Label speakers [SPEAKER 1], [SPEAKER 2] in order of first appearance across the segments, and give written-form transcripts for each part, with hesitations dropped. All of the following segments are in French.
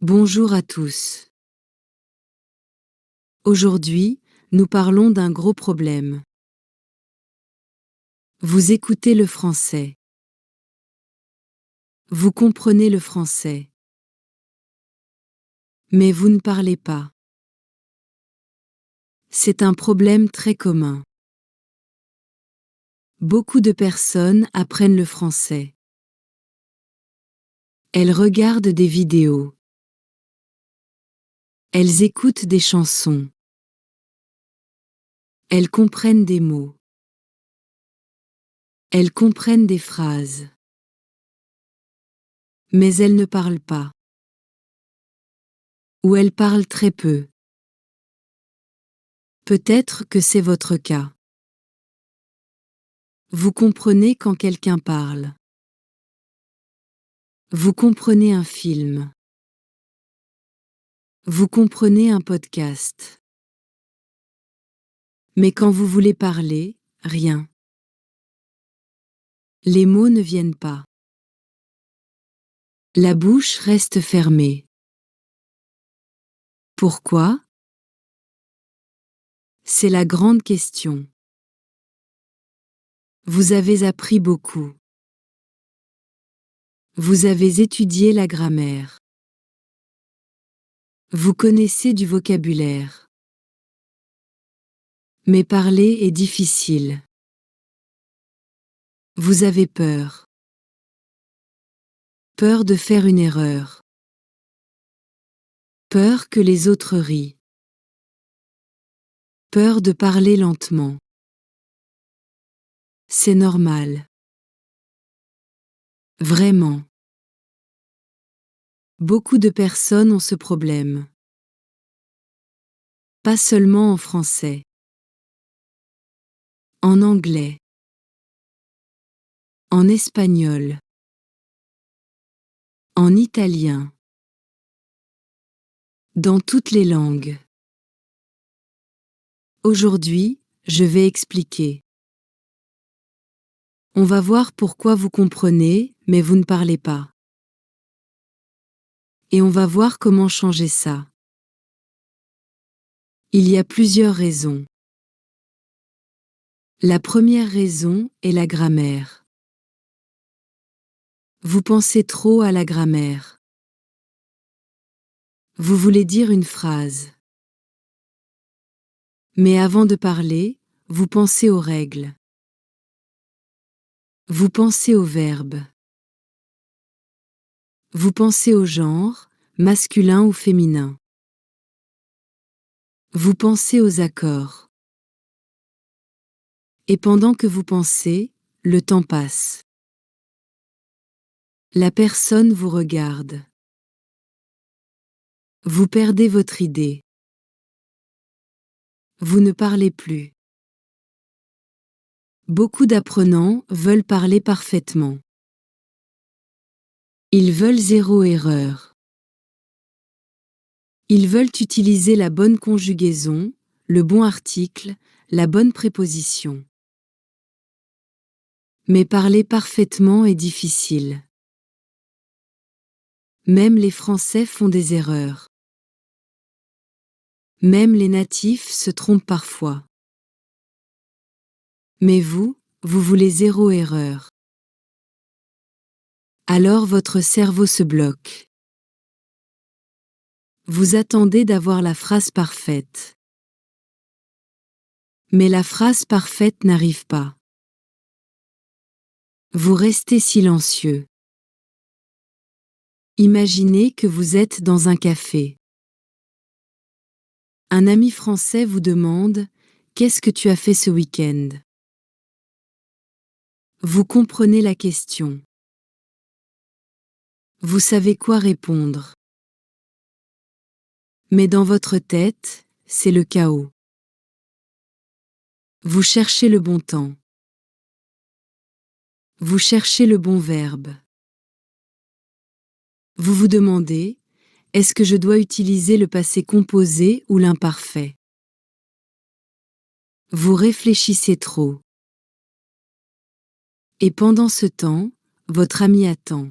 [SPEAKER 1] Bonjour à tous. Aujourd'hui, nous parlons d'un gros problème. Vous écoutez le français. Vous comprenez le français. Mais vous ne parlez pas. C'est un problème très commun. Beaucoup de personnes apprennent le français. Elles regardent des vidéos. Elles écoutent des chansons. Elles comprennent des mots. Elles comprennent des phrases. Mais elles ne parlent pas. Ou elles parlent très peu. Peut-être que c'est votre cas. Vous comprenez quand quelqu'un parle. Vous comprenez un film. Vous comprenez un podcast. Mais quand vous voulez parler, rien. Les mots ne viennent pas. La bouche reste fermée. Pourquoi? C'est la grande question. Vous avez appris beaucoup. Vous avez étudié la grammaire. Vous connaissez du vocabulaire. Mais parler est difficile. Vous avez peur. Peur de faire une erreur. Peur que les autres rient. Peur de parler lentement. C'est normal. Vraiment. Beaucoup de personnes ont ce problème. Pas seulement en français. En anglais. En espagnol. En italien. Dans toutes les langues. Aujourd'hui, je vais expliquer. On va voir pourquoi vous comprenez, mais vous ne parlez pas. Et on va voir comment changer ça. Il y a plusieurs raisons. La première raison est la grammaire. Vous pensez trop à la grammaire. Vous voulez dire une phrase. Mais avant de parler, vous pensez aux règles. Vous pensez aux verbes. Vous pensez au genre, masculin ou féminin. Vous pensez aux accords. Et pendant que vous pensez, le temps passe. La personne vous regarde. Vous perdez votre idée. Vous ne parlez plus. Beaucoup d'apprenants veulent parler parfaitement. Ils veulent zéro erreur. Ils veulent utiliser la bonne conjugaison, le bon article, la bonne préposition. Mais parler parfaitement est difficile. Même les Français font des erreurs. Même les natifs se trompent parfois. Mais vous voulez zéro erreur. Alors votre cerveau se bloque. Vous attendez d'avoir la phrase parfaite. Mais la phrase parfaite n'arrive pas. Vous restez silencieux. Imaginez que vous êtes dans un café. Un ami français vous demande « Qu'est-ce que tu as fait ce week-end » Vous comprenez la question. Vous savez quoi répondre. Mais dans votre tête, c'est le chaos. Vous cherchez le bon temps. Vous cherchez le bon verbe. Vous vous demandez, est-ce que je dois utiliser le passé composé ou l'imparfait? Vous réfléchissez trop. Et pendant ce temps, votre ami attend.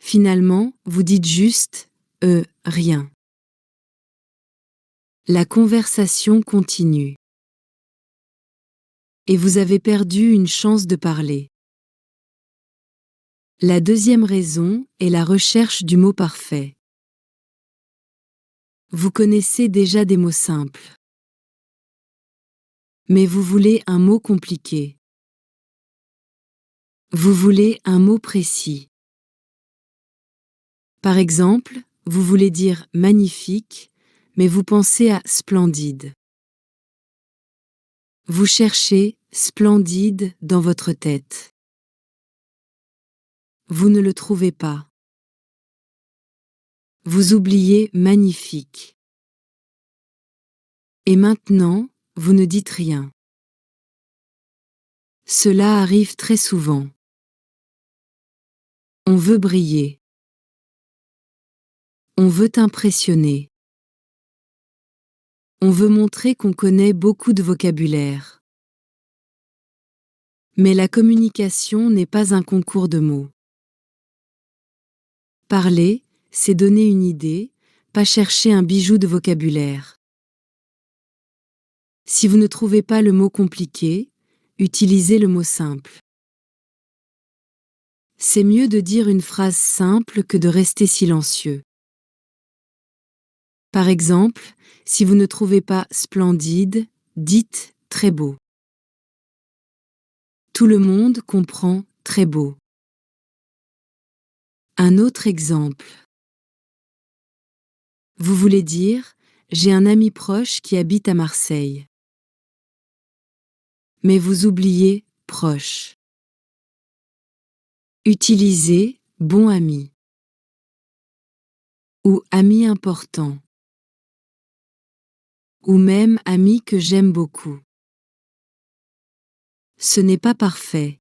[SPEAKER 1] Finalement, vous dites juste « rien ». La conversation continue. Et vous avez perdu une chance de parler. La deuxième raison est la recherche du mot parfait. Vous connaissez déjà des mots simples. Mais vous voulez un mot compliqué. Vous voulez un mot précis. Par exemple, vous voulez dire magnifique, mais vous pensez à splendide. Vous cherchez splendide dans votre tête. Vous ne le trouvez pas. Vous oubliez magnifique. Et maintenant, vous ne dites rien. Cela arrive très souvent. On veut briller. On veut impressionner. On veut montrer qu'on connaît beaucoup de vocabulaire. Mais la communication n'est pas un concours de mots. Parler, c'est donner une idée, pas chercher un bijou de vocabulaire. Si vous ne trouvez pas le mot compliqué, utilisez le mot simple. C'est mieux de dire une phrase simple que de rester silencieux. Par exemple, si vous ne trouvez pas splendide, dites très beau. Tout le monde comprend très beau. Un autre exemple. Vous voulez dire j'ai un ami proche qui habite à Marseille. Mais vous oubliez proche. Utilisez bon ami ou ami important ou même ami que j'aime beaucoup. Ce n'est pas parfait.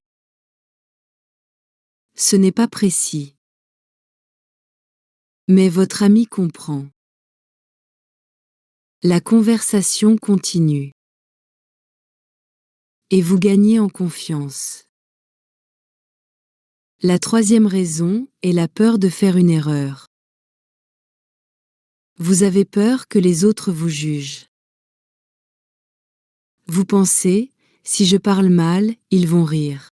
[SPEAKER 1] Ce n'est pas précis. Mais votre ami comprend. La conversation continue. Et vous gagnez en confiance. La troisième raison est la peur de faire une erreur. Vous avez peur que les autres vous jugent. Vous pensez, si je parle mal, ils vont rire.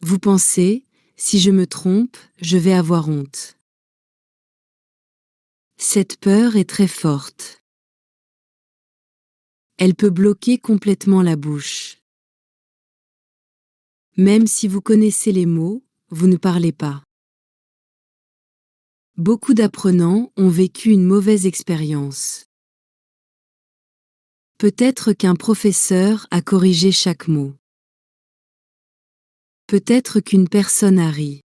[SPEAKER 1] Vous pensez, si je me trompe, je vais avoir honte. Cette peur est très forte. Elle peut bloquer complètement la bouche. Même si vous connaissez les mots, vous ne parlez pas. Beaucoup d'apprenants ont vécu une mauvaise expérience. Peut-être qu'un professeur a corrigé chaque mot. Peut-être qu'une personne a ri.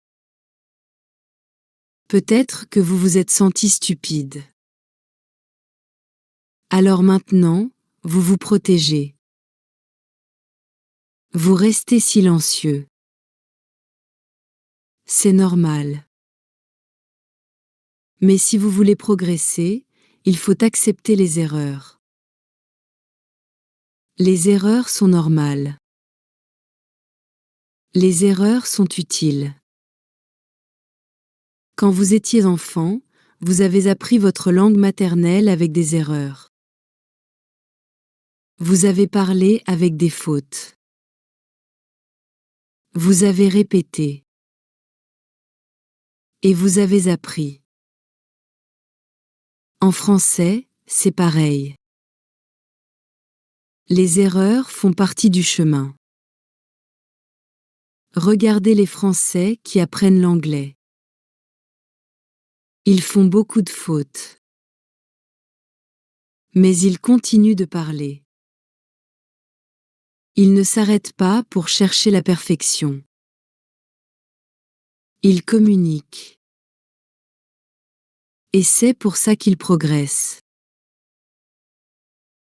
[SPEAKER 1] Peut-être que vous vous êtes senti stupide. Alors maintenant, vous vous protégez. Vous restez silencieux. C'est normal. Mais si vous voulez progresser, il faut accepter les erreurs. Les erreurs sont normales. Les erreurs sont utiles. Quand vous étiez enfant, vous avez appris votre langue maternelle avec des erreurs. Vous avez parlé avec des fautes. Vous avez répété. Et vous avez appris. En français, c'est pareil. Les erreurs font partie du chemin. Regardez les Français qui apprennent l'anglais. Ils font beaucoup de fautes. Mais ils continuent de parler. Ils ne s'arrêtent pas pour chercher la perfection. Ils communiquent. Et c'est pour ça qu'ils progressent.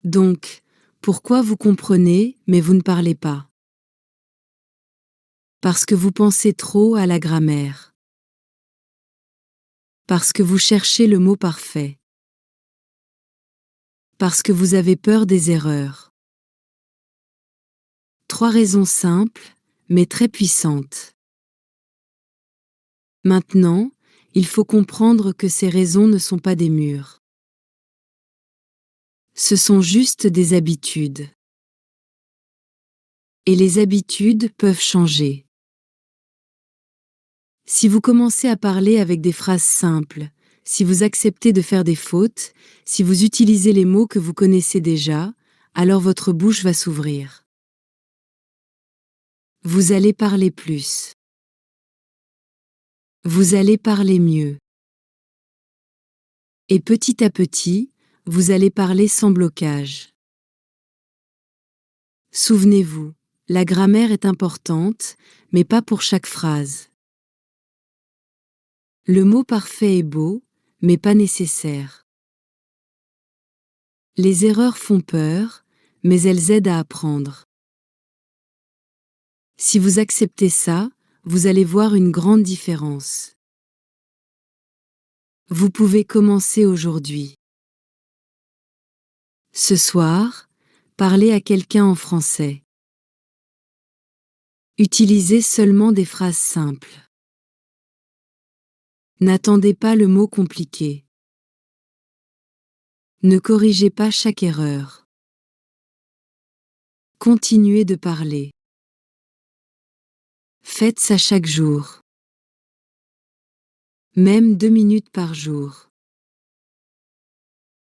[SPEAKER 1] Donc, pourquoi vous comprenez mais vous ne parlez pas? Parce que vous pensez trop à la grammaire. Parce que vous cherchez le mot parfait. Parce que vous avez peur des erreurs. 3 raisons simples, mais très puissantes. Maintenant, il faut comprendre que ces raisons ne sont pas des murs. Ce sont juste des habitudes. Et les habitudes peuvent changer. Si vous commencez à parler avec des phrases simples, si vous acceptez de faire des fautes, si vous utilisez les mots que vous connaissez déjà, alors votre bouche va s'ouvrir. Vous allez parler plus. Vous allez parler mieux. Et petit à petit, vous allez parler sans blocage. Souvenez-vous, la grammaire est importante, mais pas pour chaque phrase. Le mot parfait est beau, mais pas nécessaire. Les erreurs font peur, mais elles aident à apprendre. Si vous acceptez ça, vous allez voir une grande différence. Vous pouvez commencer aujourd'hui. Ce soir, parlez à quelqu'un en français. Utilisez seulement des phrases simples. N'attendez pas le mot compliqué. Ne corrigez pas chaque erreur. Continuez de parler. Faites ça chaque jour. Même 2 minutes par jour.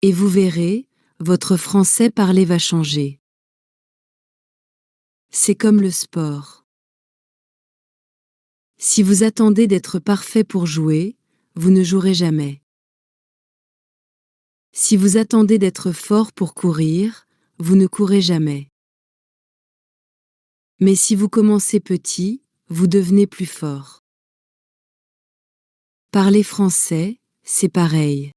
[SPEAKER 1] Et vous verrez, votre français parlé va changer. C'est comme le sport. Si vous attendez d'être parfait pour jouer, vous ne jouerez jamais. Si vous attendez d'être fort pour courir, vous ne courez jamais. Mais si vous commencez petit, vous devenez plus fort. Parler français, c'est pareil.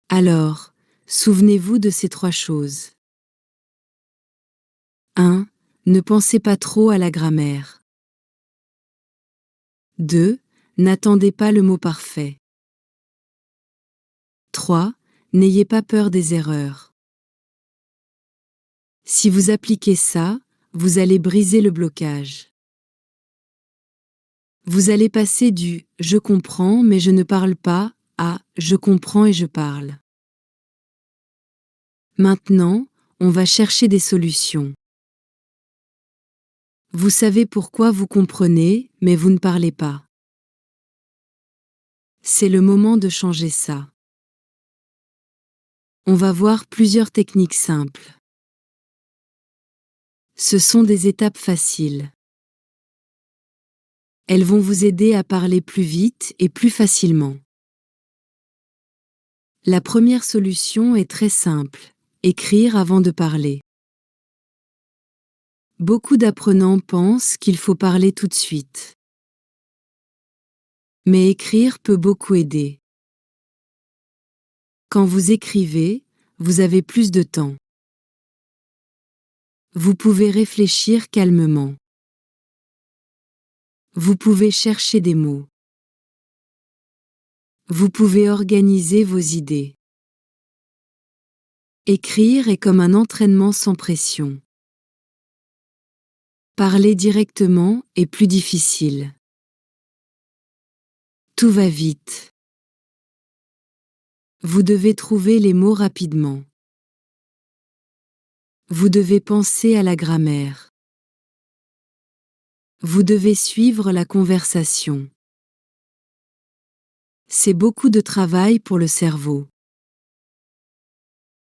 [SPEAKER 1] Alors, souvenez-vous de ces 3 choses. 1. Ne pensez pas trop à la grammaire. 2. N'attendez pas le mot parfait. 3. N'ayez pas peur des erreurs. Si vous appliquez ça, vous allez briser le blocage. Vous allez passer du « je comprends mais je ne parle pas » à « je comprends et je parle ». Maintenant, on va chercher des solutions. Vous savez pourquoi vous comprenez, mais vous ne parlez pas. C'est le moment de changer ça. On va voir plusieurs techniques simples. Ce sont des étapes faciles. Elles vont vous aider à parler plus vite et plus facilement. La première solution est très simple, écrire avant de parler. Beaucoup d'apprenants pensent qu'il faut parler tout de suite. Mais écrire peut beaucoup aider. Quand vous écrivez, vous avez plus de temps. Vous pouvez réfléchir calmement. Vous pouvez chercher des mots. Vous pouvez organiser vos idées. Écrire est comme un entraînement sans pression. Parler directement est plus difficile. Tout va vite. Vous devez trouver les mots rapidement. Vous devez penser à la grammaire. Vous devez suivre la conversation. C'est beaucoup de travail pour le cerveau.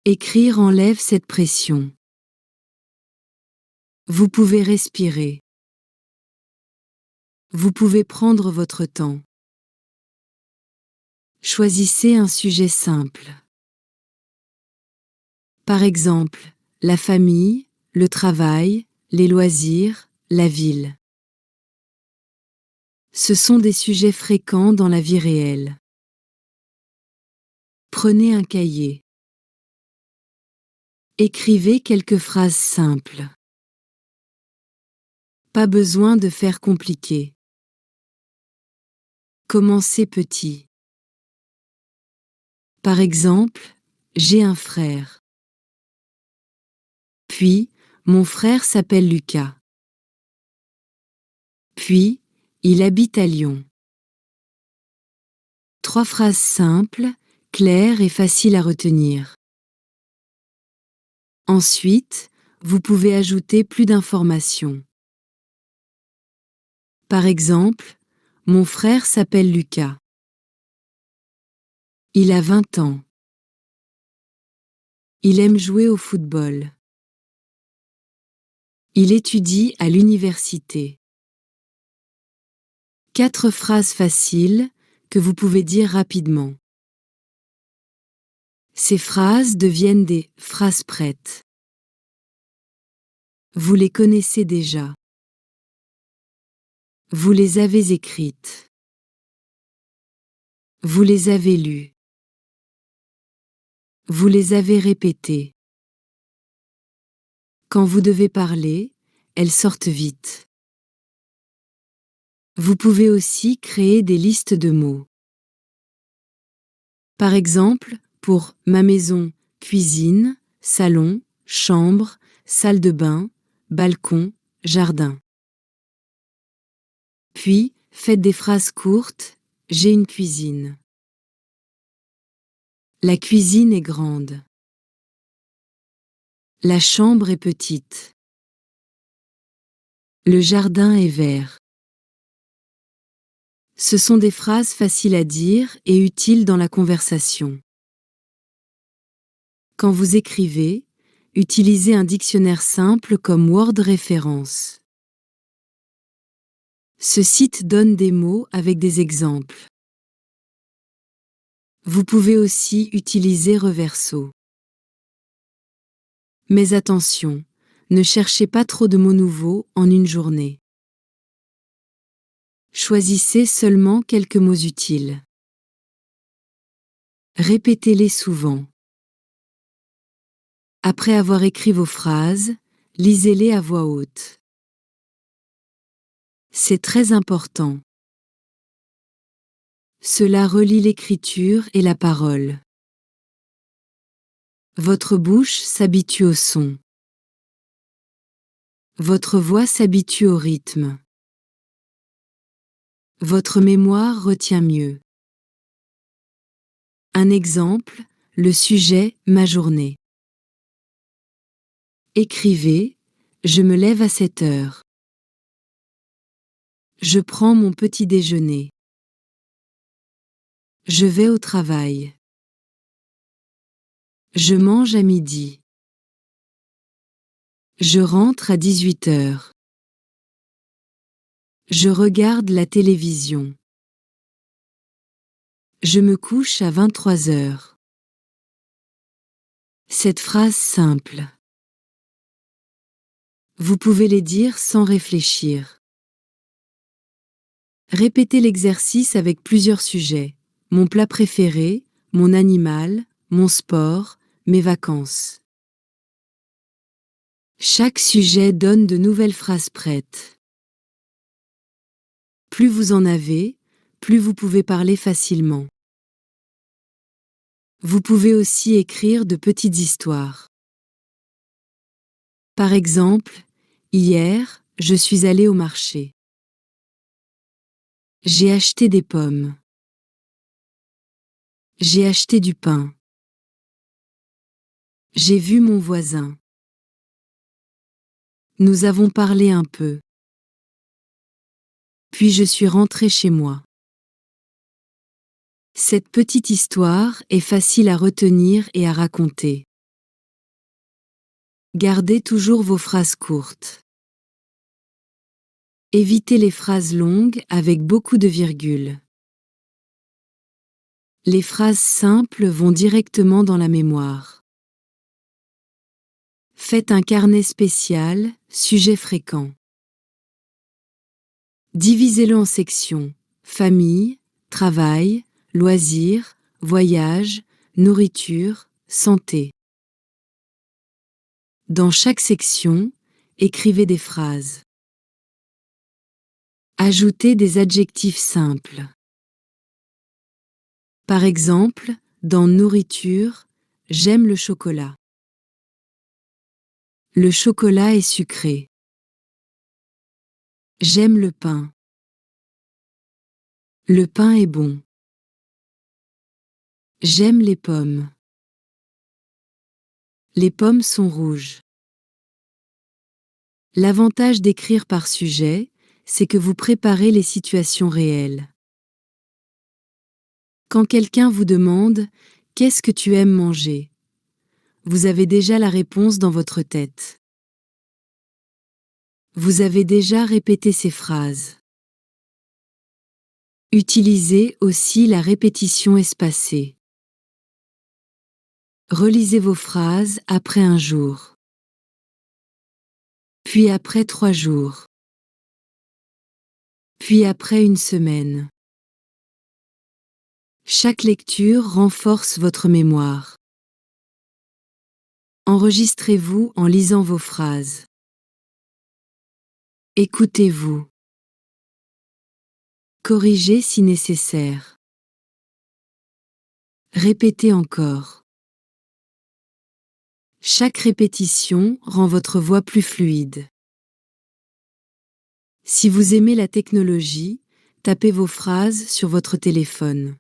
[SPEAKER 1] Écrire enlève cette pression. Vous pouvez respirer. Vous pouvez prendre votre temps. Choisissez un sujet simple. Par exemple, la famille, le travail, les loisirs, la ville. Ce sont des sujets fréquents dans la vie réelle. Prenez un cahier. Écrivez quelques phrases simples. Pas besoin de faire compliqué. Commencez petit. Par exemple, j'ai un frère. Puis, mon frère s'appelle Lucas. Puis, Il habite à Lyon. 3 phrases simples, claires et faciles à retenir. Ensuite, vous pouvez ajouter plus d'informations. Par exemple, mon frère s'appelle Lucas. Il a 20 ans. Il aime jouer au football. Il étudie à l'université. 4 phrases faciles que vous pouvez dire rapidement. Ces phrases deviennent des phrases prêtes. Vous les connaissez déjà. Vous les avez écrites. Vous les avez lues. Vous les avez répétées. Quand vous devez parler, elles sortent vite. Vous pouvez aussi créer des listes de mots. Par exemple, pour ma maison, cuisine, salon, chambre, salle de bain, balcon, jardin. Puis, faites des phrases courtes. J'ai une cuisine. La cuisine est grande. La chambre est petite. Le jardin est vert. Ce sont des phrases faciles à dire et utiles dans la conversation. Quand vous écrivez, utilisez un dictionnaire simple comme Word Référence. Ce site donne des mots avec des exemples. Vous pouvez aussi utiliser Reverso. Mais attention, ne cherchez pas trop de mots nouveaux en une journée. Choisissez seulement quelques mots utiles. Répétez-les souvent. Après avoir écrit vos phrases, lisez-les à voix haute. C'est très important. Cela relie l'écriture et la parole. Votre bouche s'habitue au son. Votre voix s'habitue au rythme. Votre mémoire retient mieux. Un exemple, le sujet, ma journée. Écrivez, je me lève à 7 heures. Je prends mon petit déjeuner. Je vais au travail. Je mange à midi. Je rentre à 18 heures. Je regarde la télévision. Je me couche à 23 heures. Cette phrase simple. Vous pouvez les dire sans réfléchir. Répétez l'exercice avec plusieurs sujets. Mon plat préféré, mon animal, mon sport, mes vacances. Chaque sujet donne de nouvelles phrases prêtes. Plus vous en avez, plus vous pouvez parler facilement. Vous pouvez aussi écrire de petites histoires. Par exemple, hier, je suis allé au marché. J'ai acheté des pommes. J'ai acheté du pain. J'ai vu mon voisin. Nous avons parlé un peu. Puis je suis rentré chez moi. Cette petite histoire est facile à retenir et à raconter. Gardez toujours vos phrases courtes. Évitez les phrases longues avec beaucoup de virgules. Les phrases simples vont directement dans la mémoire. Faites un carnet spécial, sujet fréquent. Divisez-le en sections, famille, travail, loisirs, voyage, nourriture, santé. Dans chaque section, écrivez des phrases. Ajoutez des adjectifs simples. Par exemple, dans nourriture, j'aime le chocolat. Le chocolat est sucré. J'aime le pain. Le pain est bon. J'aime les pommes. Les pommes sont rouges. L'avantage d'écrire par sujet, c'est que vous préparez les situations réelles. Quand quelqu'un vous demande « Qu'est-ce que tu aimes manger ?», vous avez déjà la réponse dans votre tête. Vous avez déjà répété ces phrases. Utilisez aussi la répétition espacée. Relisez vos phrases après un jour. Puis après 3 jours. Puis après une semaine. Chaque lecture renforce votre mémoire. Enregistrez-vous en lisant vos phrases. Écoutez-vous. Corrigez si nécessaire. Répétez encore. Chaque répétition rend votre voix plus fluide. Si vous aimez la technologie, tapez vos phrases sur votre téléphone.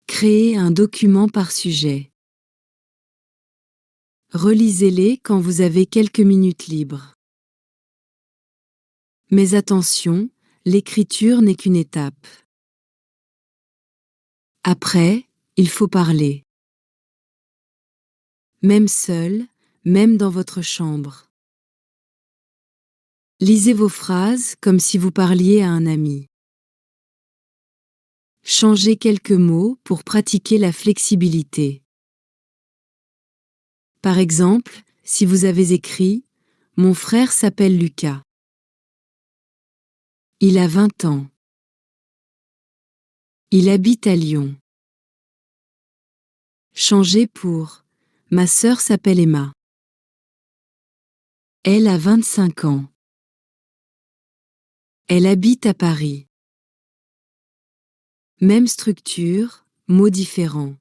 [SPEAKER 1] Créez un document par sujet. Relisez-les quand vous avez quelques minutes libres. Mais attention, l'écriture n'est qu'une étape. Après, il faut parler. Même seul, même dans votre chambre. Lisez vos phrases comme si vous parliez à un ami. Changez quelques mots pour pratiquer la flexibilité. Par exemple, si vous avez écrit « Mon frère s'appelle Lucas. Il a 20 ans. Il habite à Lyon ». Changez pour « Ma sœur s'appelle Emma. Elle a 25 ans. Elle habite à Paris ». Même structure, mots différents.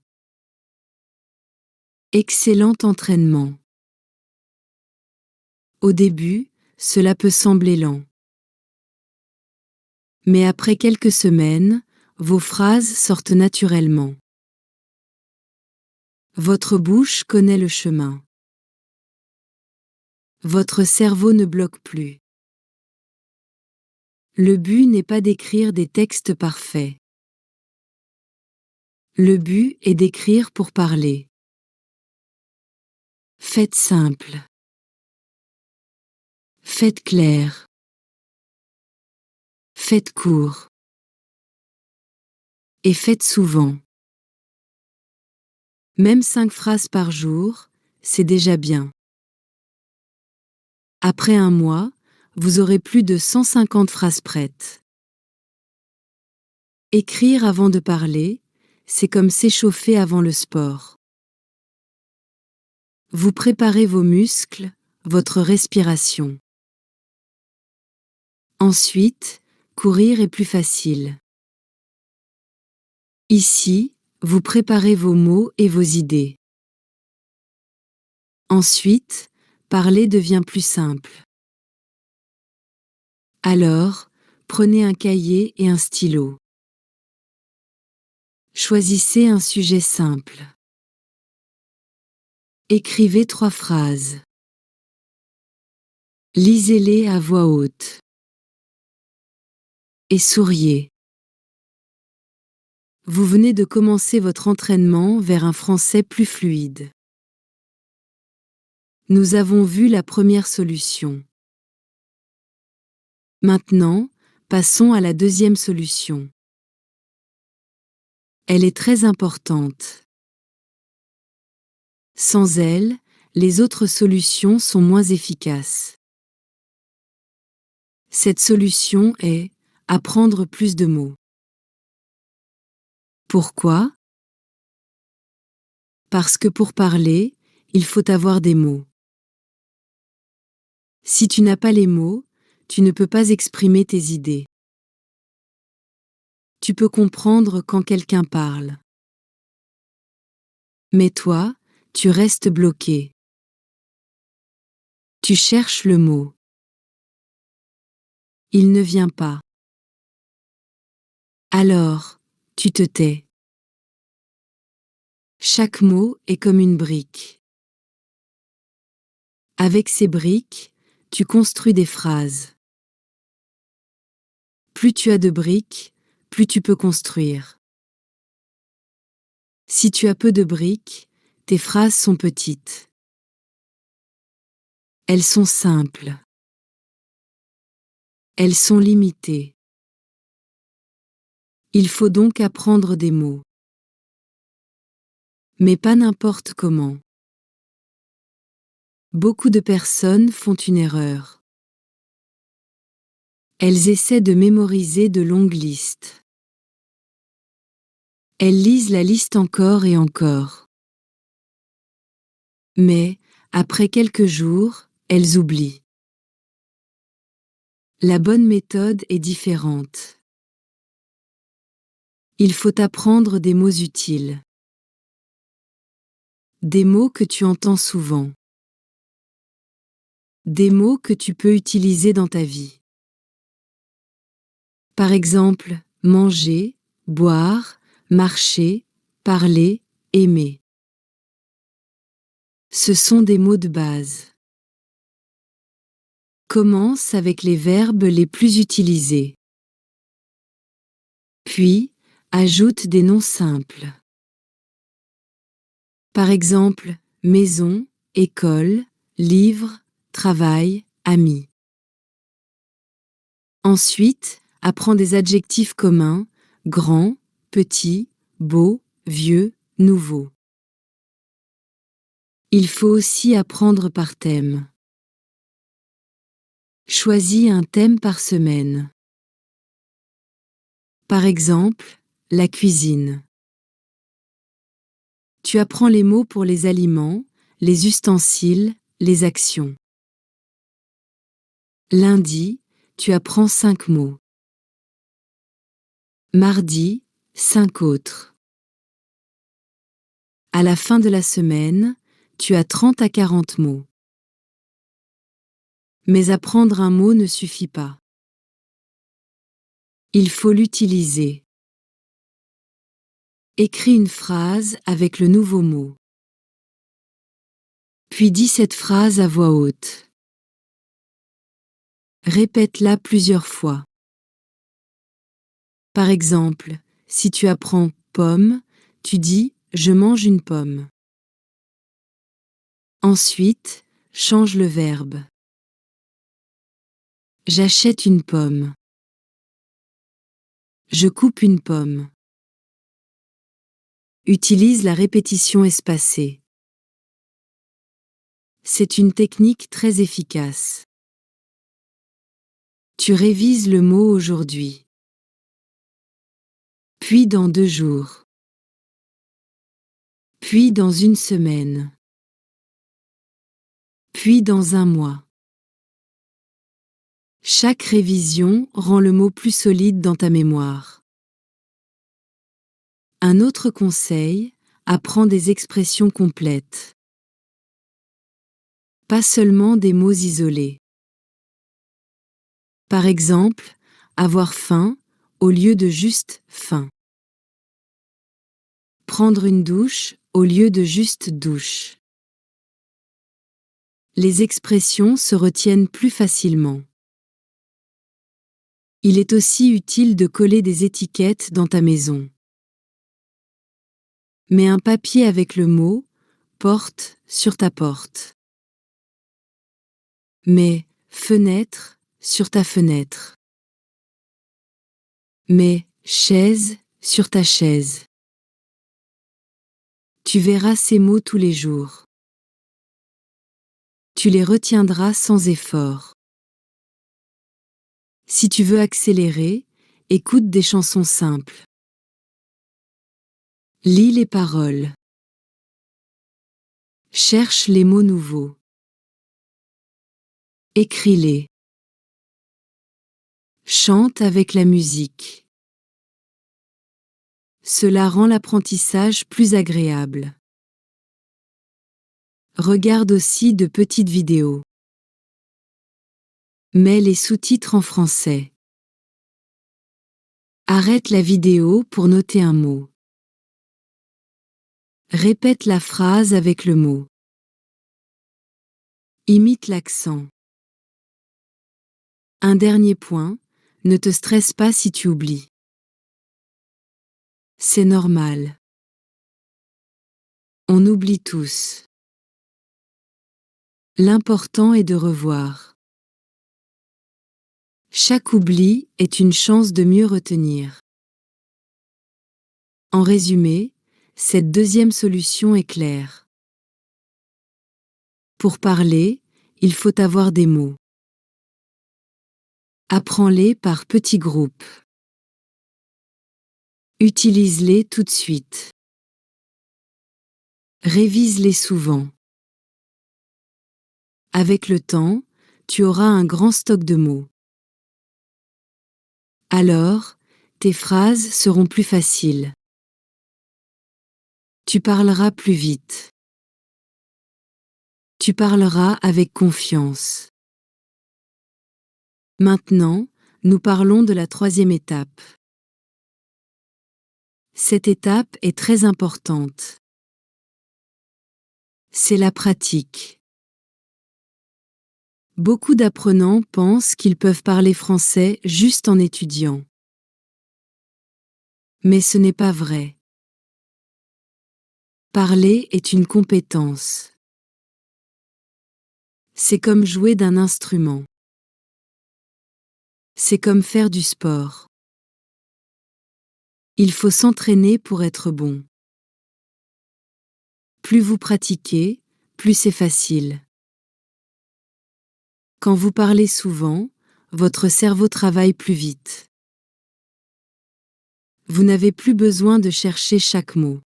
[SPEAKER 1] Excellent entraînement. Au début, cela peut sembler lent. Mais après quelques semaines, vos phrases sortent naturellement. Votre bouche connaît le chemin. Votre cerveau ne bloque plus. Le but n'est pas d'écrire des textes parfaits. Le but est d'écrire pour parler. Faites simple. Faites clair. Faites court. Et faites souvent. Même 5 phrases par jour, c'est déjà bien. Après un mois, vous aurez plus de 150 phrases prêtes. Écrire avant de parler, c'est comme s'échauffer avant le sport. Vous préparez vos muscles, votre respiration. Ensuite, courir est plus facile. Ici, vous préparez vos mots et vos idées. Ensuite, parler devient plus simple. Alors, prenez un cahier et un stylo. Choisissez un sujet simple. Écrivez 3 phrases. Lisez-les à voix haute. Et souriez. Vous venez de commencer votre entraînement vers un français plus fluide. Nous avons vu la première solution. Maintenant, passons à la deuxième solution. Elle est très importante. Sans elle, les autres solutions sont moins efficaces. Cette solution est apprendre plus de mots. Pourquoi ? Parce que pour parler, il faut avoir des mots. Si tu n'as pas les mots, tu ne peux pas exprimer tes idées. Tu peux comprendre quand quelqu'un parle. Mais toi, tu restes bloqué. Tu cherches le mot. Il ne vient pas. Alors, tu te tais. Chaque mot est comme une brique. Avec ces briques, tu construis des phrases. Plus tu as de briques, plus tu peux construire. Si tu as peu de briques, tes phrases sont petites. Elles sont simples. Elles sont limitées. Il faut donc apprendre des mots. Mais pas n'importe comment. Beaucoup de personnes font une erreur. Elles essaient de mémoriser de longues listes. Elles lisent la liste encore et encore. Mais, après quelques jours, elles oublient. La bonne méthode est différente. Il faut apprendre des mots utiles. Des mots que tu entends souvent. Des mots que tu peux utiliser dans ta vie. Par exemple, manger, boire, marcher, parler, aimer. Ce sont des mots de base. Commence avec les verbes les plus utilisés. Puis, ajoute des noms simples. Par exemple, maison, école, livre, travail, ami. Ensuite, apprends des adjectifs communs, grand, petit, beau, vieux, nouveau. Il faut aussi apprendre par thème. Choisis un thème par semaine. Par exemple, la cuisine. Tu apprends les mots pour les aliments, les ustensiles, les actions. Lundi, tu apprends 5 mots. Mardi, 5 autres. À la fin de la semaine, tu as 30 à 40 mots. Mais apprendre un mot ne suffit pas. Il faut l'utiliser. Écris une phrase avec le nouveau mot. Puis dis cette phrase à voix haute. Répète-la plusieurs fois. Par exemple, si tu apprends pomme, tu dis « je mange une pomme ». Ensuite, change le verbe. J'achète une pomme. Je coupe une pomme. Utilise la répétition espacée. C'est une technique très efficace. Tu révises le mot aujourd'hui. Puis dans 2 jours. Puis dans 1 semaine. Puis dans 1 mois. Chaque révision rend le mot plus solide dans ta mémoire. Un autre conseil, apprends des expressions complètes. Pas seulement des mots isolés. Par exemple, avoir faim au lieu de juste faim. Prendre une douche au lieu de juste douche. Les expressions se retiennent plus facilement. Il est aussi utile de coller des étiquettes dans ta maison. Mets un papier avec le mot « porte » sur ta porte. Mets « fenêtre » sur ta fenêtre. Mets « chaise » sur ta chaise. Tu verras ces mots tous les jours. Tu les retiendras sans effort. Si tu veux accélérer, écoute des chansons simples. Lis les paroles. Cherche les mots nouveaux. Écris-les. Chante avec la musique. Cela rend l'apprentissage plus agréable. Regarde aussi de petites vidéos. Mets les sous-titres en français. Arrête la vidéo pour noter un mot. Répète la phrase avec le mot. Imite l'accent. Un dernier point, ne te stresse pas si tu oublies. C'est normal. On oublie tous. L'important est de revoir. Chaque oubli est une chance de mieux retenir. En résumé, cette deuxième solution est claire. Pour parler, il faut avoir des mots. Apprends-les par petits groupes. Utilise-les tout de suite. Révise-les souvent. Avec le temps, tu auras un grand stock de mots. Alors, tes phrases seront plus faciles. Tu parleras plus vite. Tu parleras avec confiance. Maintenant, nous parlons de la troisième étape. Cette étape est très importante. C'est la pratique. Beaucoup d'apprenants pensent qu'ils peuvent parler français juste en étudiant. Mais ce n'est pas vrai. Parler est une compétence. C'est comme jouer d'un instrument. C'est comme faire du sport. Il faut s'entraîner pour être bon. Plus vous pratiquez, plus c'est facile. Quand vous parlez souvent, votre cerveau travaille plus vite. Vous n'avez plus besoin de chercher chaque mot.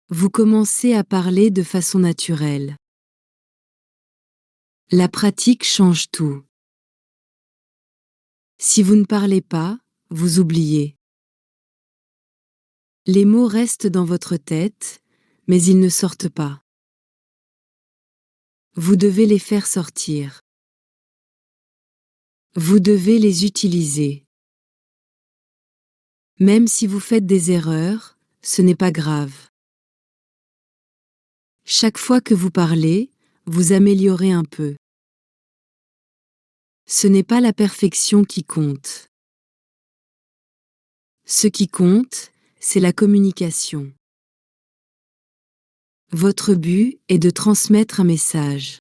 [SPEAKER 1] Vous commencez à parler de façon naturelle. La pratique change tout. Si vous ne parlez pas, vous oubliez. Les mots restent dans votre tête, mais ils ne sortent pas. Vous devez les faire sortir. Vous devez les utiliser. Même si vous faites des erreurs, ce n'est pas grave. Chaque fois que vous parlez, vous améliorez un peu. Ce n'est pas la perfection qui compte. Ce qui compte, c'est la communication. Votre but est de transmettre un message.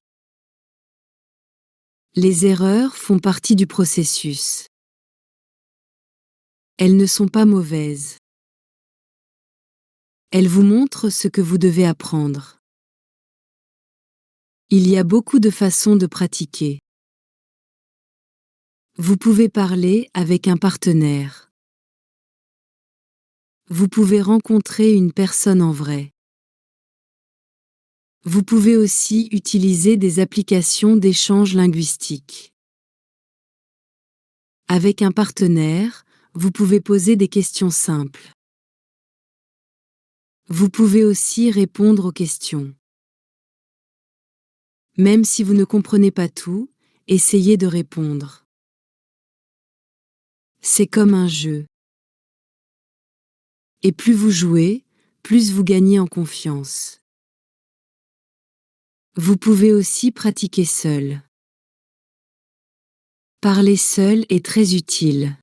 [SPEAKER 1] Les erreurs font partie du processus. Elles ne sont pas mauvaises. Elles vous montrent ce que vous devez apprendre. Il y a beaucoup de façons de pratiquer. Vous pouvez parler avec un partenaire. Vous pouvez rencontrer une personne en vrai. Vous pouvez aussi utiliser des applications d'échange linguistique. Avec un partenaire, vous pouvez poser des questions simples. Vous pouvez aussi répondre aux questions. Même si vous ne comprenez pas tout, essayez de répondre. C'est comme un jeu. Et plus vous jouez, plus vous gagnez en confiance. Vous pouvez aussi pratiquer seul. Parler seul est très utile.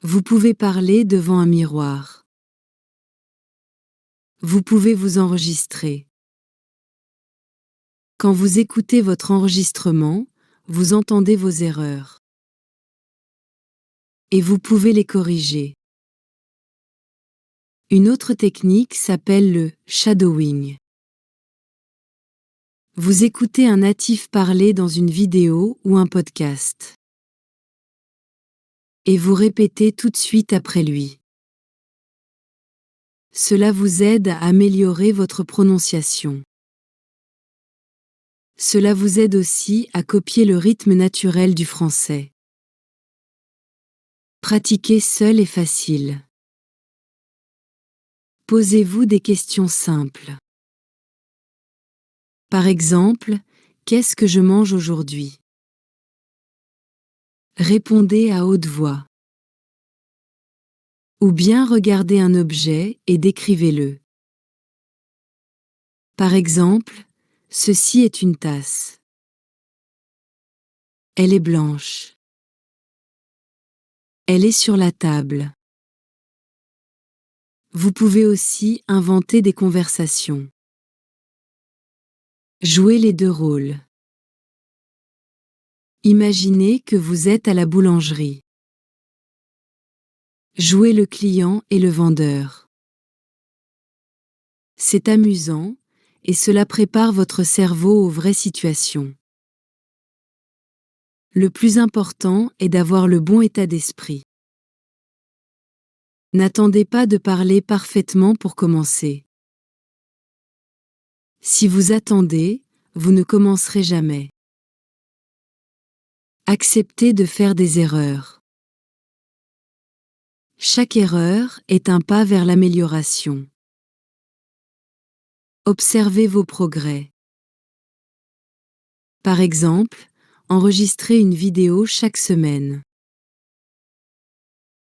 [SPEAKER 1] Vous pouvez parler devant un miroir. Vous pouvez vous enregistrer. Quand vous écoutez votre enregistrement, vous entendez vos erreurs. Et vous pouvez les corriger. Une autre technique s'appelle le shadowing. Vous écoutez un natif parler dans une vidéo ou un podcast. Et vous répétez tout de suite après lui. Cela vous aide à améliorer votre prononciation. Cela vous aide aussi à copier le rythme naturel du français. Pratiquer seul est facile. Posez-vous des questions simples. Par exemple, qu'est-ce que je mange aujourd'hui? Répondez à haute voix. Ou bien regardez un objet et décrivez-le. Par exemple, ceci est une tasse. Elle est blanche. Elle est sur la table. Vous pouvez aussi inventer des conversations. Jouez les deux rôles. Imaginez que vous êtes à la boulangerie. Jouez le client et le vendeur. C'est amusant, et cela prépare votre cerveau aux vraies situations. Le plus important est d'avoir le bon état d'esprit. N'attendez pas de parler parfaitement pour commencer. Si vous attendez, vous ne commencerez jamais. Acceptez de faire des erreurs. Chaque erreur est un pas vers l'amélioration. Observez vos progrès. Par exemple, enregistrez une vidéo chaque semaine.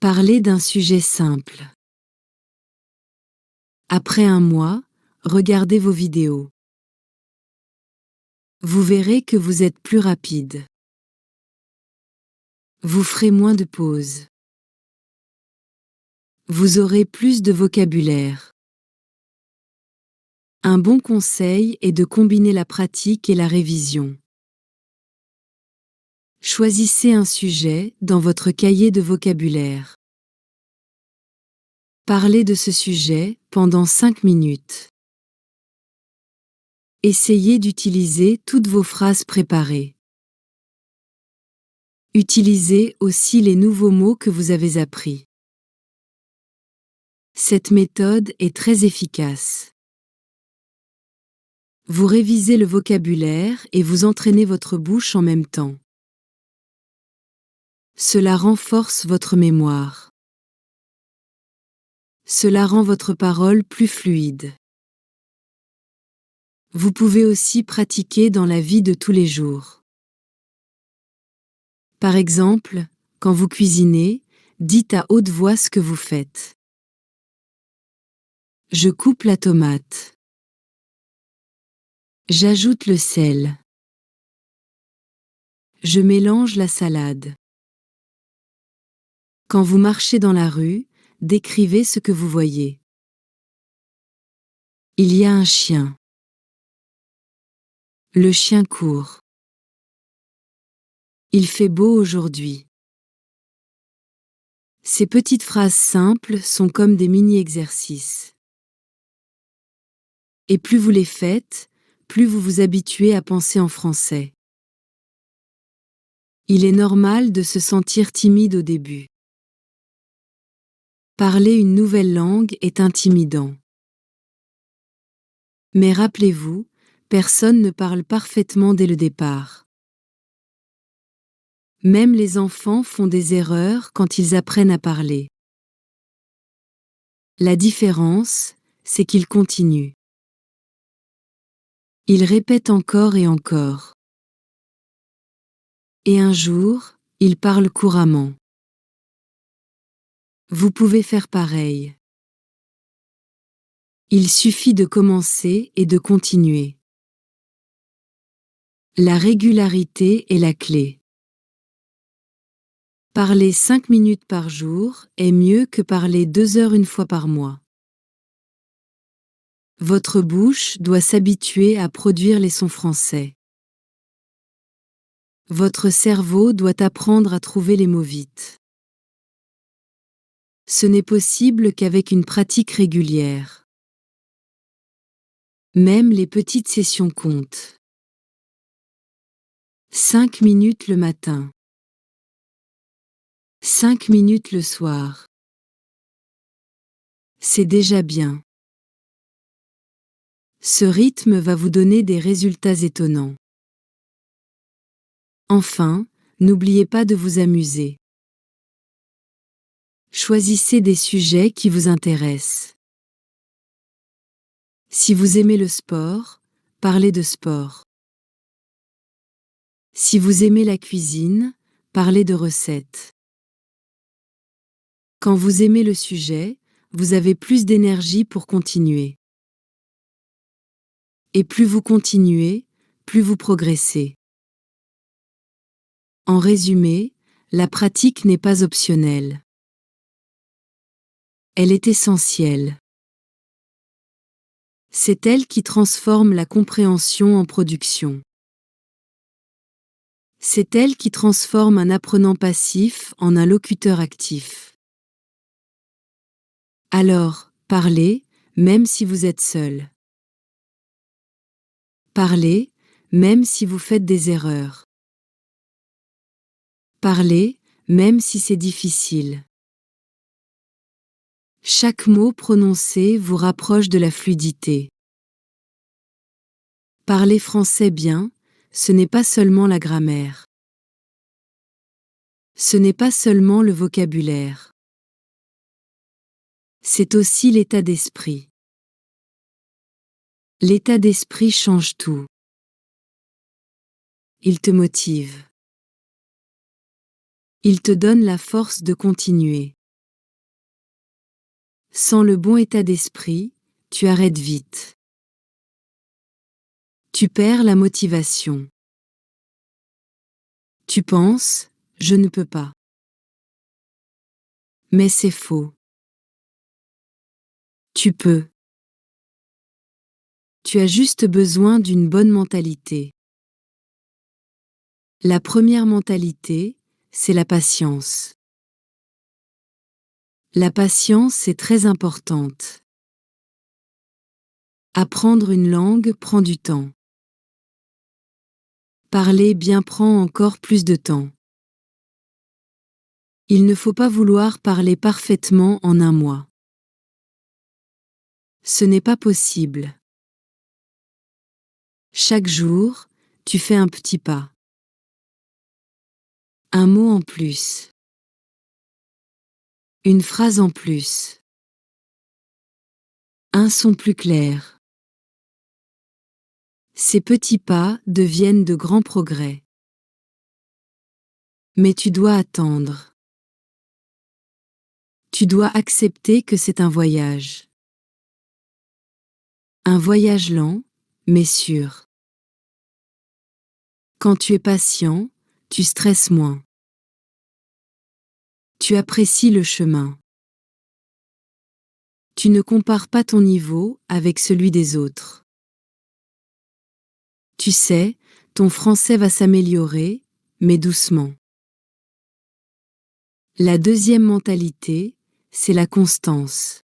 [SPEAKER 1] Parlez d'un sujet simple. Après un mois, regardez vos vidéos. Vous verrez que vous êtes plus rapide. Vous ferez moins de pauses. Vous aurez plus de vocabulaire. Un bon conseil est de combiner la pratique et la révision. Choisissez un sujet dans votre cahier de vocabulaire. Parlez de ce sujet pendant 5 minutes. Essayez d'utiliser toutes vos phrases préparées. Utilisez aussi les nouveaux mots que vous avez appris. Cette méthode est très efficace. Vous révisez le vocabulaire et vous entraînez votre bouche en même temps. Cela renforce votre mémoire. Cela rend votre parole plus fluide. Vous pouvez aussi pratiquer dans la vie de tous les jours. Par exemple, quand vous cuisinez, dites à haute voix ce que vous faites. Je coupe la tomate. J'ajoute le sel. Je mélange la salade. Quand vous marchez dans la rue, décrivez ce que vous voyez. Il y a un chien. Le chien court. Il fait beau aujourd'hui. Ces petites phrases simples sont comme des mini-exercices. Et plus vous les faites, plus vous vous habituez à penser en français. Il est normal de se sentir timide au début. Parler une nouvelle langue est intimidant. Mais rappelez-vous, personne ne parle parfaitement dès le départ. Même les enfants font des erreurs quand ils apprennent à parler. La différence, c'est qu'ils continuent. Ils répètent encore et encore. Et un jour, ils parlent couramment. Vous pouvez faire pareil. Il suffit de commencer et de continuer. La régularité est la clé. Parler 5 minutes par jour est mieux que parler 2 heures une fois par mois. Votre bouche doit s'habituer à produire les sons français. Votre cerveau doit apprendre à trouver les mots vite. Ce n'est possible qu'avec une pratique régulière. Même les petites sessions comptent. 5 minutes le matin. 5 minutes le soir. C'est déjà bien. Ce rythme va vous donner des résultats étonnants. Enfin, n'oubliez pas de vous amuser. Choisissez des sujets qui vous intéressent. Si vous aimez le sport, parlez de sport. Si vous aimez la cuisine, parlez de recettes. Quand vous aimez le sujet, vous avez plus d'énergie pour continuer. Et plus vous continuez, plus vous progressez. En résumé, la pratique n'est pas optionnelle. Elle est essentielle. C'est elle qui transforme la compréhension en production. C'est elle qui transforme un apprenant passif en un locuteur actif. Alors, parlez, même si vous êtes seul. Parlez, même si vous faites des erreurs. Parlez, même si c'est difficile. Chaque mot prononcé vous rapproche de la fluidité. Parler français bien, ce n'est pas seulement la grammaire. Ce n'est pas seulement le vocabulaire. C'est aussi l'état d'esprit. L'état d'esprit change tout. Il te motive. Il te donne la force de continuer. Sans le bon état d'esprit, tu arrêtes vite. Tu perds la motivation. Tu penses, je ne peux pas. Mais c'est faux. Tu peux. Tu as juste besoin d'une bonne mentalité. La première mentalité, c'est la patience. La patience est très importante. Apprendre une langue prend du temps. Parler bien prend encore plus de temps. Il ne faut pas vouloir parler parfaitement en un mois. Ce n'est pas possible. Chaque jour, tu fais un petit pas. Un mot en plus. Une phrase en plus. Un son plus clair. Ces petits pas deviennent de grands progrès. Mais tu dois attendre. Tu dois accepter que c'est un voyage. Un voyage lent, mais sûr. Quand tu es patient, tu stresses moins. Tu apprécies le chemin. Tu ne compares pas ton niveau avec celui des autres. Tu sais, ton français va s'améliorer, mais doucement. La deuxième mentalité, c'est la constance.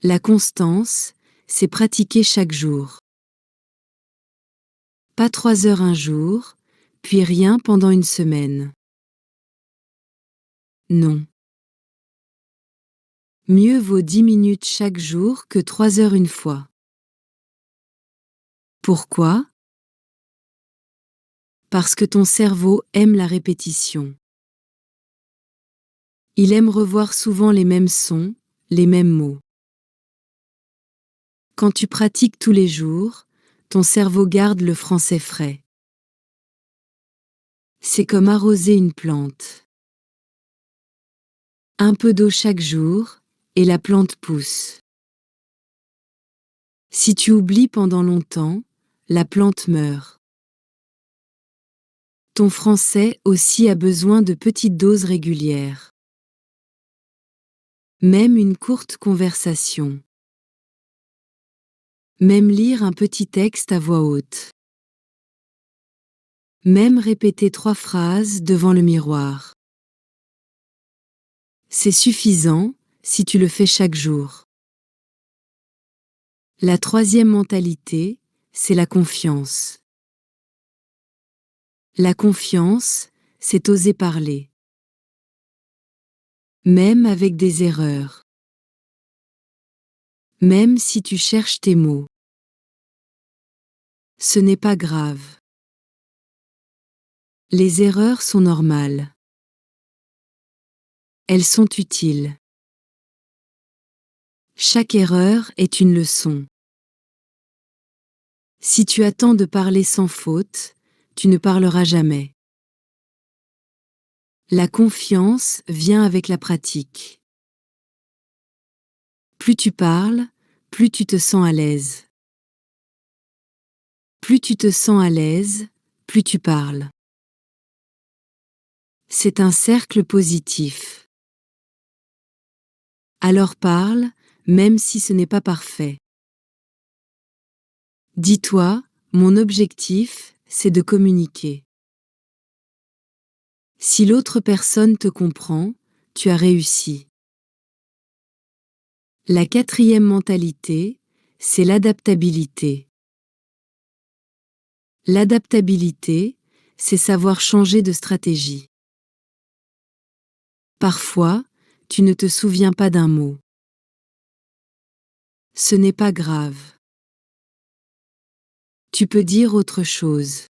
[SPEAKER 1] La constance, c'est pratiquer chaque jour. Pas 3 heures un jour, puis rien pendant une semaine. Non. Mieux vaut 10 minutes chaque jour que 3 heures une fois. Pourquoi? Parce que ton cerveau aime la répétition. Il aime revoir souvent les mêmes sons, les mêmes mots. Quand tu pratiques tous les jours, ton cerveau garde le français frais. C'est comme arroser une plante. Un peu d'eau chaque jour, et la plante pousse. Si tu oublies pendant longtemps, la plante meurt. Ton français aussi a besoin de petites doses régulières. Même une courte conversation. Même lire un petit texte à voix haute. Même répéter 3 phrases devant le miroir. C'est suffisant si tu le fais chaque jour. La troisième mentalité, c'est la confiance. La confiance, c'est oser parler. Même avec des erreurs. Même si tu cherches tes mots. Ce n'est pas grave. Les erreurs sont normales. Elles sont utiles. Chaque erreur est une leçon. Si tu attends de parler sans faute, tu ne parleras jamais. La confiance vient avec la pratique. Plus tu parles, plus tu te sens à l'aise. Plus tu te sens à l'aise, plus tu parles. C'est un cercle positif. Alors parle, même si ce n'est pas parfait. Dis-toi, mon objectif, c'est de communiquer. Si l'autre personne te comprend, tu as réussi. La quatrième mentalité, c'est l'adaptabilité. L'adaptabilité, c'est savoir changer de stratégie. Parfois, tu ne te souviens pas d'un mot. Ce n'est pas grave. Tu peux dire autre chose.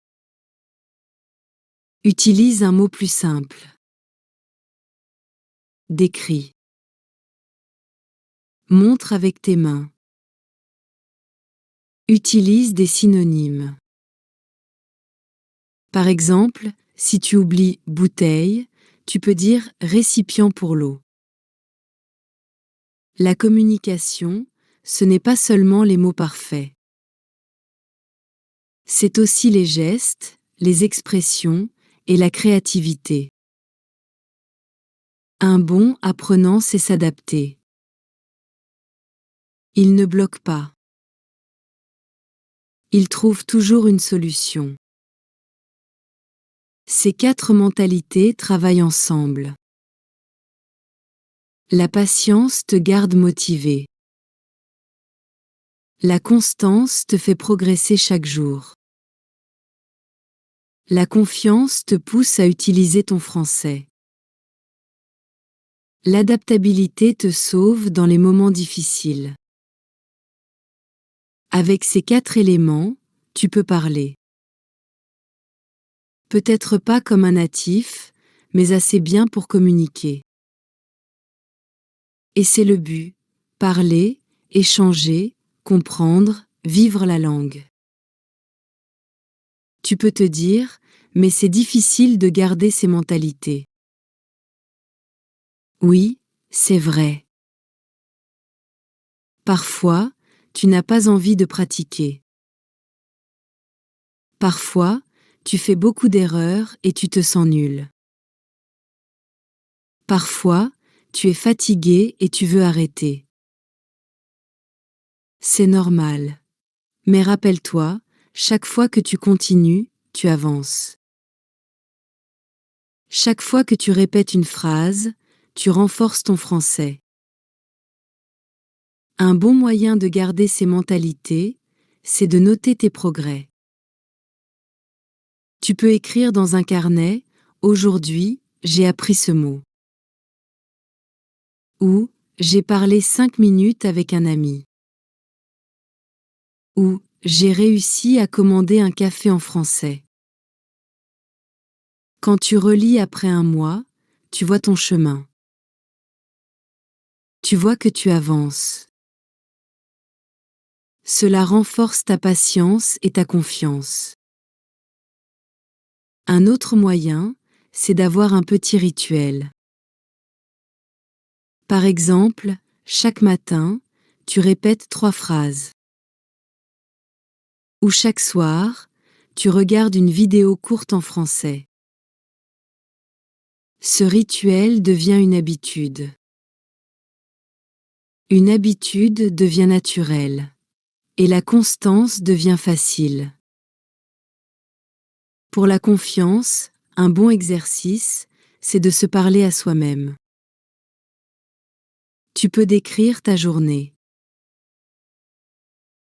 [SPEAKER 1] Utilise un mot plus simple. Décris. Montre avec tes mains. Utilise des synonymes. Par exemple, si tu oublies bouteille, tu peux dire récipient pour l'eau. La communication, ce n'est pas seulement les mots parfaits. C'est aussi les gestes, les expressions et la créativité. Un bon apprenant sait s'adapter. Il ne bloque pas. Il trouve toujours une solution. Ces 4 mentalités travaillent ensemble. La patience te garde motivé. La constance te fait progresser chaque jour. La confiance te pousse à utiliser ton français. L'adaptabilité te sauve dans les moments difficiles. Avec ces 4 éléments, tu peux parler. Peut-être pas comme un natif, mais assez bien pour communiquer. Et c'est le but, parler, échanger, comprendre, vivre la langue. Tu peux te dire, mais c'est difficile de garder ces mentalités. Oui, c'est vrai. Parfois, tu n'as pas envie de pratiquer. Parfois, tu fais beaucoup d'erreurs et tu te sens nul. Parfois, tu es fatigué et tu veux arrêter. C'est normal. Mais rappelle-toi, chaque fois que tu continues, tu avances. Chaque fois que tu répètes une phrase, tu renforces ton français. Un bon moyen de garder ces mentalités, c'est de noter tes progrès. Tu peux écrire dans un carnet « Aujourd'hui, j'ai appris ce mot » ou « J'ai parlé 5 minutes avec un ami » ou « J'ai réussi à commander un café en français ». Quand tu relis après un mois, tu vois ton chemin. Tu vois que tu avances. Cela renforce ta patience et ta confiance. Un autre moyen, c'est d'avoir un petit rituel. Par exemple, chaque matin, tu répètes 3 phrases. Ou chaque soir, tu regardes une vidéo courte en français. Ce rituel devient une habitude. Une habitude devient naturelle. Et la constance devient facile. Pour la confiance, un bon exercice, c'est de se parler à soi-même. Tu peux décrire ta journée.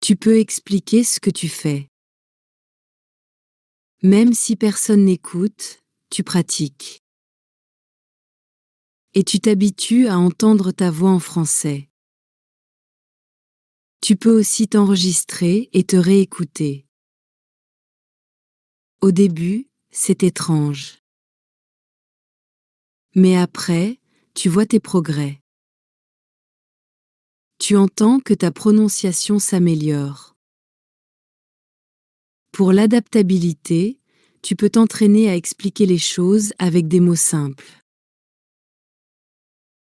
[SPEAKER 1] Tu peux expliquer ce que tu fais. Même si personne n'écoute, tu pratiques. Et tu t'habitues à entendre ta voix en français. Tu peux aussi t'enregistrer et te réécouter. Au début, c'est étrange. Mais après, tu vois tes progrès. Tu entends que ta prononciation s'améliore. Pour l'adaptabilité, tu peux t'entraîner à expliquer les choses avec des mots simples.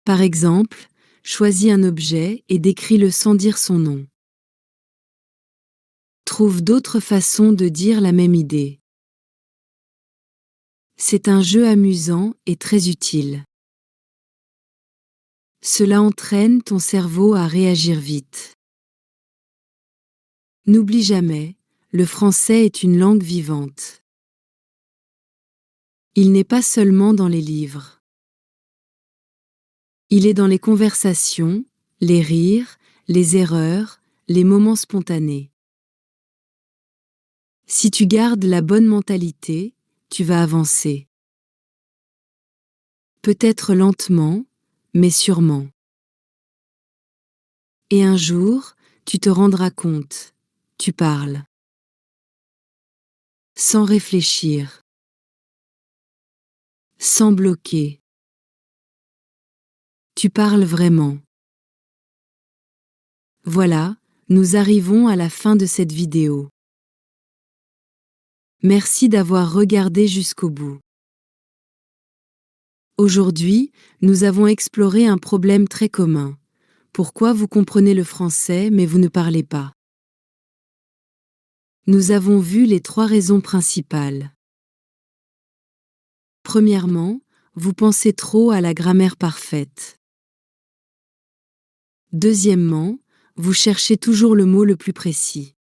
[SPEAKER 1] Par exemple, choisis un objet et décris-le sans dire son nom. Trouve d'autres façons de dire la même idée. C'est un jeu amusant et très utile. Cela entraîne ton cerveau à réagir vite. N'oublie jamais, le français est une langue vivante. Il n'est pas seulement dans les livres. Il est dans les conversations, les rires, les erreurs, les moments spontanés. Si tu gardes la bonne mentalité, tu vas avancer. Peut-être lentement, mais sûrement. Et un jour, tu te rendras compte, tu parles. Sans réfléchir. Sans bloquer. Tu parles vraiment. Voilà, nous arrivons à la fin de cette vidéo. Merci d'avoir regardé jusqu'au bout. Aujourd'hui, nous avons exploré un problème très commun. Pourquoi vous comprenez le français mais vous ne parlez pas? Nous avons vu les 3 raisons principales. Premièrement, vous pensez trop à la grammaire parfaite. Deuxièmement, vous cherchez toujours le mot le plus précis.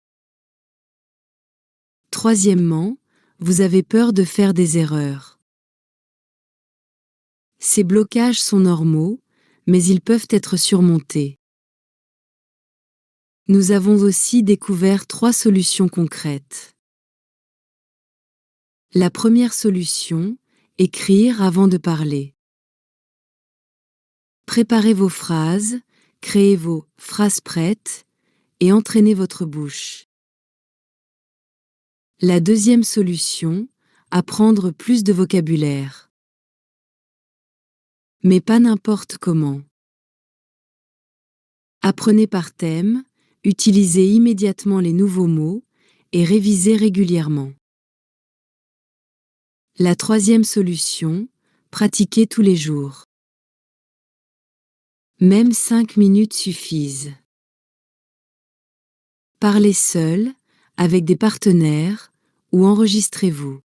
[SPEAKER 1] Troisièmement, vous avez peur de faire des erreurs. Ces blocages sont normaux, mais ils peuvent être surmontés. Nous avons aussi découvert 3 solutions concrètes. La première solution, écrire avant de parler. Préparez vos phrases, créez vos phrases prêtes et entraînez votre bouche. La deuxième solution, apprendre plus de vocabulaire. Mais pas n'importe comment. Apprenez par thème, utilisez immédiatement les nouveaux mots et révisez régulièrement. La troisième solution, pratiquez tous les jours. Même 5 minutes suffisent. Parlez seul, avec des partenaires, ou enregistrez-vous.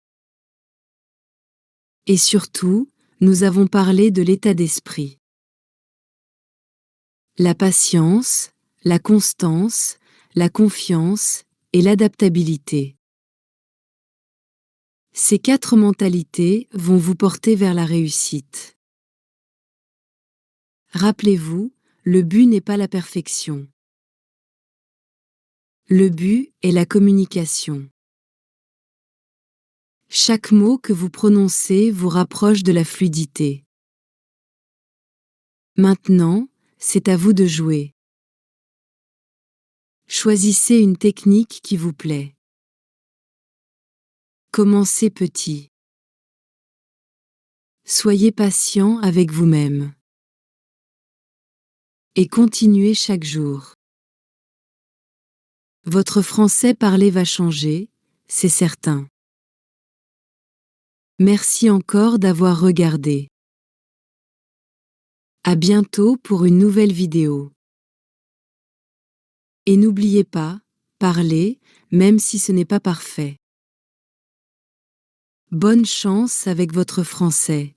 [SPEAKER 1] Et surtout, nous avons parlé de l'état d'esprit. La patience, la constance, la confiance et l'adaptabilité. Ces 4 mentalités vont vous porter vers la réussite. Rappelez-vous, le but n'est pas la perfection. Le but est la communication. Chaque mot que vous prononcez vous rapproche de la fluidité. Maintenant, c'est à vous de jouer. Choisissez une technique qui vous plaît. Commencez petit. Soyez patient avec vous-même. Et continuez chaque jour. Votre français parlé va changer, c'est certain. Merci encore d'avoir regardé. À bientôt pour une nouvelle vidéo. Et n'oubliez pas, parlez, même si ce n'est pas parfait. Bonne chance avec votre français.